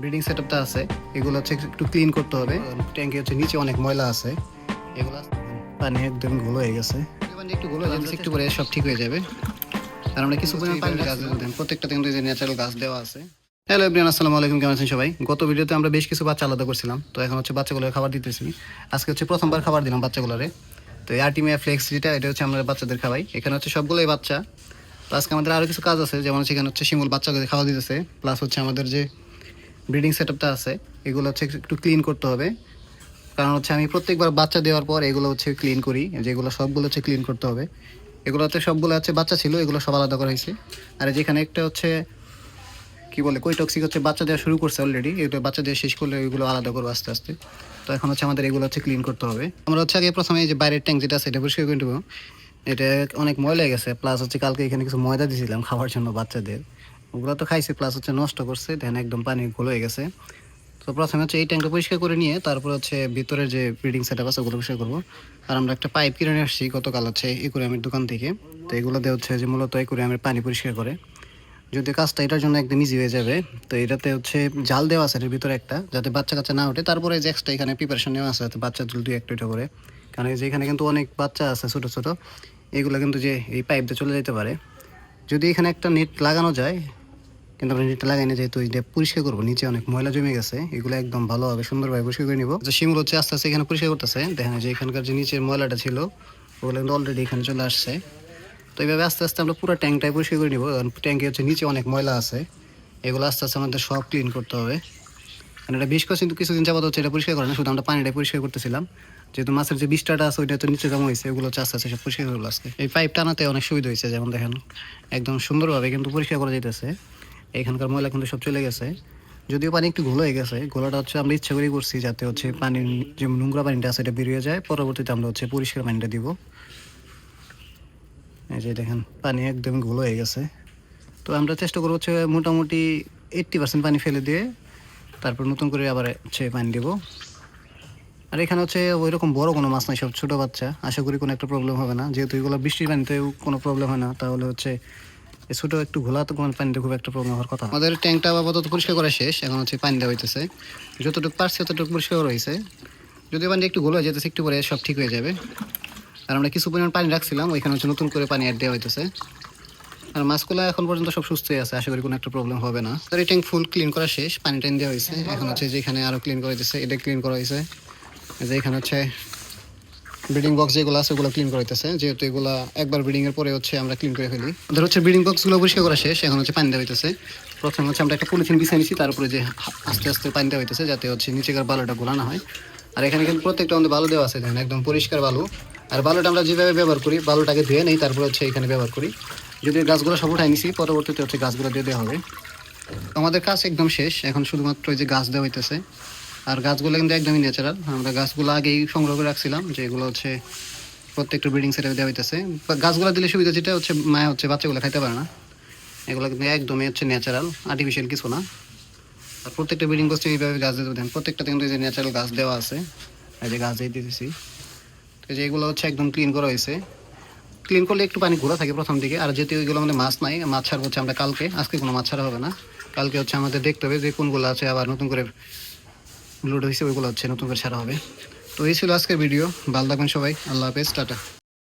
Breeding সেটআপটা আছে এগুলো হচ্ছে একটু ক্লিন করতে হবে। ট্যাঙ্কে হচ্ছে নিচে অনেক ময়লা আছে, এগুলো পানি একদম ঘোলা হয়ে গেছে। একটু ঘোলা হয়ে যাচ্ছে, একটু পরে সব ঠিক হয়ে যাবে। আর আমরা কিছু পরিমাণ পানি গাছ দেবো, প্রত্যেকটা কিন্তু যে ন্যাচারাল গাছ দেওয়া আছে। হ্যালো এভরিওয়ান, আসসালামু আলাইকুম, কেমন আছেন সবাই? গত ভিডিওতে আমরা বেশ কিছু বাচ্চা আলাদা করছিলাম, তো এখন হচ্ছে বাচ্চাগুলোর খাবার দিতেছি। আজকে হচ্ছে প্রথমবার খাবার দিলাম বাচ্চাগুলোরে। তো এই আর্টিমিয়া ফ্লেক্স যেটা, এটা হচ্ছে আমরা বাচ্চাদের খাওয়াই। এখানে হচ্ছে সবগুলোই বাচ্চা। তো আজকে আমাদের আরও কিছু কাজ আছে, যেমন সেখানে হচ্ছে শিমুল বাচ্চাদের খাওয়া দিতেছে, প্লাস হচ্ছে আমাদের যে ব্রিডিং সেটআপটা আছে এগুলো হচ্ছে একটু ক্লিন করতে হবে। কারণ হচ্ছে আমি প্রত্যেকবার বাচ্চা দেওয়ার পর এগুলো হচ্ছে ক্লিন করি, যেগুলো সবগুলো হচ্ছে ক্লিন করতে হবে। এগুলোতে সবগুলো হচ্ছে বাচ্চা ছিল, এগুলো সব আলাদা করা হয়েছে। আর যেখানে একটা হচ্ছে কি বলে কই টক্সিক হচ্ছে বাচ্চা দেওয়া শুরু করছে অলরেডি, এগুলো বাচ্চা দিয়ে শেষ করলে এগুলো আলাদা করবো আস্তে আস্তে। তো এখন হচ্ছে আমাদের এগুলো হচ্ছে ক্লিন করতে হবে। আমরা হচ্ছে আগে প্রথমে এই যে বাইরের ট্যাঙ্ক যেটা আছে এটা পরিষ্কার করে নেবো। এটা অনেক ময়লা হয়ে গেছে, প্লাস হচ্ছে কালকে এখানে কিছু ময়দা দিয়েছিলাম খাওয়ার জন্য বাচ্চাদের, ওগুলো তো খাইছে, প্লাস হচ্ছে নষ্ট করছে, দেন একদম পানি ঘোল হয়ে গেছে। তো প্রথমে হচ্ছে এই ট্যাঙ্কটা পরিষ্কার করে নিয়ে তারপর হচ্ছে ভিতরের যে ব্রিডিং সেটআপ আছে ওগুলো পরিষ্কার করবো। আর আমরা একটা পাইপ কিনে নিয়ে আসছি গতকাল হচ্ছে একুরিয়ামের দোকান থেকে। তো এগুলো দিয়ে হচ্ছে যে মূলত একুরিয়ামের পানি পরিষ্কার করে, যদি কাজটা এটার জন্য একদম ইজি হয়ে যাবে। তো এটাতে হচ্ছে জাল দেওয়া আছে এর ভিতরে একটা, যাতে বাচ্চা কাচ্চা না ওঠে। তারপরে যে এক্সট্রা এখানে প্রিপারেশন নেওয়া আছে যাতে বাচ্চা দুই একটা এটা করে, কারণ এই যে এখানে কিন্তু অনেক বাচ্চা আছে ছোটো ছোটো, এগুলো কিন্তু যে এই পাইপ দিয়ে চলে যেতে পারে। যদি এখানে একটা নেট লাগানো যায়, কিন্তু আমরা নেটটা লাগাই না, যেহেতু এটা পরিষ্কার করবো, নিচে অনেক ময়লা জমে গেছে, এগুলো একদম ভালোভাবে সুন্দরভাবে পরিষ্কার করে নিবো। শিমুল হচ্ছে আস্তে আস্তে এখানে পরিষ্কার করতেছে, দেখেন যে এখানকার যে নিচের ময়লাটা ছিল ওগুলো কিন্তু অলরেডি এখানে চলে আসছে। তো এইভাবে আস্তে আস্তে আমরা পুরো ট্যাঙ্কটাই পরিষ্কার করে নিবো। কারণ ট্যাঙ্কে হচ্ছে নিচে অনেক ময়লা আছে, এগুলো আস্তে আস্তে আমাদের সব ক্লিন করতে হবে। কারণ এটা বিষ কিন্তু কিছুদিন যাবত হচ্ছে এটা পরিষ্কার করে না, শুধু আমরা পানিটাই পরিষ্কার করতেছিলাম। যেহেতু মাছের যে বিষটাটা আছে ওইটা তো নিচে জমা হয়েছে, ওগুলো হচ্ছে আস্তে আস্তে সব পরিষ্কার করলো আজকে। এই পাইপ টানাতে অনেক সুবিধা হয়েছে, যেমন দেখেন একদম সুন্দরভাবে কিন্তু পরিষ্কার করা যাইতেছে। এখানকার ময়লা কিন্তু সব চলে গেছে, যদিও পানি একটু ঘোলা হয়ে গেছে। ঘোলাটা হচ্ছে আমরা ইচ্ছা করেই করছি, যাতে হচ্ছে পানির যে নোংরা পানিটা আছে এটা বেরিয়ে যায়, পরবর্তীতে আমরা হচ্ছে পরিষ্কার পানিটা দিব। এই যে দেখেন পানি একদম ঘোলা হয়ে গেছে। তো আমরা চেষ্টা করবো হচ্ছে মোটামুটি 80% পানি ফেলে দিয়ে তারপর নতুন করে আবার হচ্ছে পানি দেবো। আর এখানে হচ্ছে ওই রকম বড় কোনো মাছ নাই, সব ছোটো বাচ্চা, আশা করি কোনো একটা প্রবলেম হবে না। যেহেতু এগুলো বৃষ্টির পানিতেও কোনো প্রবলেম হয় না, তাহলে হচ্ছে এই ছোটো একটু ঘোলা তো কোনো পানিতে খুব একটা প্রবলেম হওয়ার কথা। আমাদের ট্যাঙ্কটা আপাতত পরিষ্কার করা শেষ, এখন হচ্ছে পানি দেওয়া হইতেছে। যতটুকু পারছি ততটুকু পরিষ্কার করা হয়েছে, যদি পানি একটু ঘোলা হয়ে যেতেছে একটু পরে সব ঠিক হয়ে যাবে। আর আমরা কিছু পরিমাণ পানি রাখছিলাম, ওইখানে হচ্ছে নতুন করে পানি অ্যাড দেওয়া হইতেছে। আর মাছগুলো এখন পর্যন্ত সব সুস্থই আছে, আশা করি কোনো একটা প্রবলেম হবে না। তো এই ট্যাঙ্ক ফুল ক্লিন করা শেষ, পানি টাইন দেওয়া হয়েছে। এখন হচ্ছে যেখানে আরও ক্লিন করা হইতেছে, এটা ক্লিন করা হয়েছে। যে এখানে হচ্ছে ব্রিডিং বক্স যেগুলো আছে ওগুলো ক্লিন করাইতেছে, যেহেতু এগুলো একবার ব্রিডিং এর পরে হচ্ছে আমরা ক্লিন করে ফেলি। ওদের হচ্ছে ব্রিডিং বক্সগুলো পরিষ্কার করা শেষ, এখন হচ্ছে পানি দেওয়া হইতেছে। প্রথমে হচ্ছে আমরা একটা পলিথিন বিছিয়ে নিচ্ছি, তারপরে যে আস্তে আস্তে পানি দেওয়া হইতেছে, যাতে হচ্ছে নিচেকার বালুটা গোলা না হয়। আর এখানে কিন্তু প্রত্যেকটা আমাদের বালু দেওয়া আছে, দেখেন একদম পরিষ্কার বালু। আর বালুটা আমরা যেভাবে ব্যবহার করি, বালুটাকে ধুয়ে নেই তারপরে হচ্ছে এখানে ব্যবহার করি। যদি গাছগুলো সব উঠাই নিছি, পরবর্তীতে হচ্ছে গাছগুলো দিয়ে দেওয়া হবে। আমাদের কাজ একদম শেষ, এখন শুধুমাত্র এই যে গাছ দেওয়া হইতেছে। আর গাছগুলো কিন্তু একদমই ন্যাচারাল, আমরা গাছগুলো আগেই সংগ্রহ করে রাখছিলাম, যে এগুলো হচ্ছে প্রত্যেকটা ব্রিডিং সেটে দেওয়া হইতেছে। গাছগুলো দিলে সুবিধা যেটা হচ্ছে মায়া হচ্ছে বাচ্চাগুলো খাইতে পারে না, এগুলো কিন্তু একদমই হচ্ছে ন্যাচারাল, আর্টিফিশিয়াল কিছু না। আর প্রত্যেকটা ব্রিডিং বক্সে এইভাবে গাছ দিতে দেন, প্রত্যেকটাতে কিন্তু যে ন্যাচারাল গাছ দেওয়া আছে, এই যে গাছ দিয়ে দিতেছি। তো যে এগুলো হচ্ছে একদম ক্লিন করা হয়েছে। ক্লিন করলে একটু পানি ঘোলা থাকে প্রথম দিকে। আর যেহেতু এগুলো আমাদের মাছ নাই, মাছ ছাড়া হচ্ছে আমরা কালকে, আজকে কোনো মাছ ছাড়া হবে না। কালকে হচ্ছে আমাদের দেখতে হবে যে কোনগুলো আছে আবার নতুন করে লোড হয়েছে, ওইগুলো হচ্ছে নতুন করে ছাড়া হবে। তো এই ছিল আজকের ভিডিও, ভালো থাকবেন সবাই, আল্লাহ হাফেজ, টাটা।